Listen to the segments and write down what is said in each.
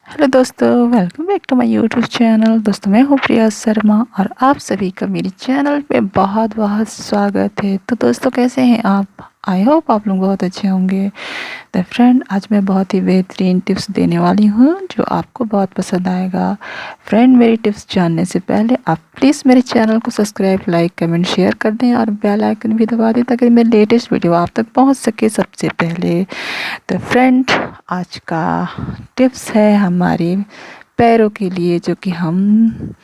Hello दोस्तों, welcome back to my YouTube channel. दोस्तों, मैं हूँ प्रिया शर्मा और आप सभी का मेरे चैनल पे बहुत बहुत स्वागत है। तो दोस्तों, कैसे हैं आप? आई होप आप लोग बहुत अच्छे होंगे। तो फ्रेंड, आज मैं बहुत ही बेहतरीन टिप्स देने वाली हूँ जो आपको बहुत पसंद आएगा। फ्रेंड, मेरी टिप्स जानने से पहले आप प्लीज़ मेरे चैनल को सब्सक्राइब, लाइक, कमेंट, शेयर कर दें और बेल आइकन भी दबा दें ताकि मेरे लेटेस्ट वीडियो आप तक पहुँच सके सबसे पहले। तो फ्रेंड, आज का टिप्स है हमारे पैरों के लिए, जो कि हम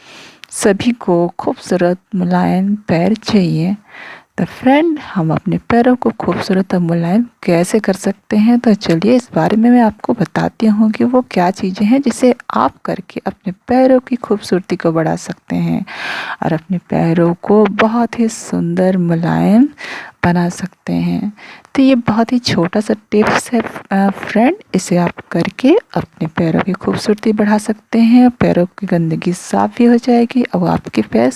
सभी को खूबसूरत मुलायम पैर चाहिए। तो फ्रेंड, हम अपने पैरों को खूबसूरत और मुलायम कैसे कर सकते हैं, तो चलिए इस बारे में मैं आपको बताती हूँ कि वो क्या चीज़ें हैं जिसे आप करके अपने पैरों की खूबसूरती को बढ़ा सकते हैं और अपने पैरों को बहुत ही सुंदर मुलायम बना सकते हैं। तो ये बहुत ही छोटा सा टिप्स है फ्रेंड, इसे आप करके अपने पैरों की खूबसूरती बढ़ा सकते हैं। पैरों की गंदगी साफ़ भी हो जाएगी और आपके पैर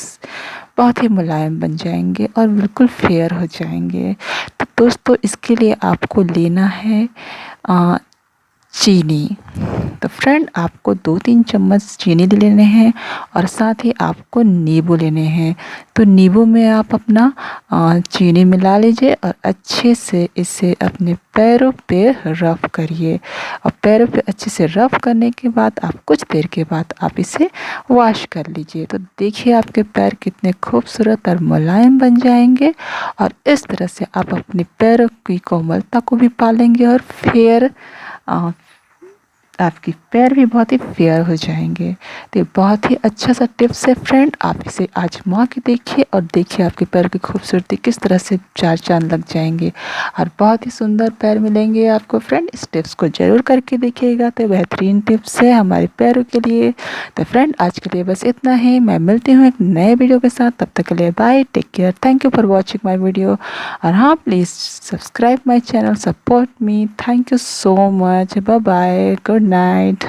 बहुत ही मुलायम बन जाएंगे और बिल्कुल फेयर हो जाएंगे। तो दोस्तों, इसके लिए आपको लेना है चीनी। तो फ्रेंड, आपको 2-3 चम्मच चीनी ले लेने हैं और साथ ही आपको नींबू लेने हैं। तो नींबू में आप अपना चीनी मिला लीजिए और अच्छे से इसे अपने पैरों पे रब करिए। और पैरों पे अच्छे से रब करने के बाद आप कुछ देर के बाद आप इसे वॉश कर लीजिए। तो देखिए आपके पैर कितने खूबसूरत और मुलायम बन जाएंगे और इस तरह से आप अपने पैरों की कोमलता को भी पालेंगे और फेयर आपके पैर भी बहुत ही फेयर हो जाएंगे। तो ये बहुत ही अच्छा सा टिप्स है फ्रेंड, आप इसे आजमा के देखिए और देखिए आपके पैर की खूबसूरती किस तरह से चार चांद लग जाएंगे और बहुत ही सुंदर पैर मिलेंगे आपको। फ्रेंड, इस टिप्स को ज़रूर करके देखिएगा। तो बेहतरीन टिप्स है हमारे पैरों के लिए। तो फ्रेंड, आज के लिए बस इतना ही। मैं मिलती हूँ एक नए वीडियो के साथ, तब तक के लिए bye, take care, thank you for watching my video. और हाँ, please subscribe my channel, support me. Thank you so much, bye bye, good night.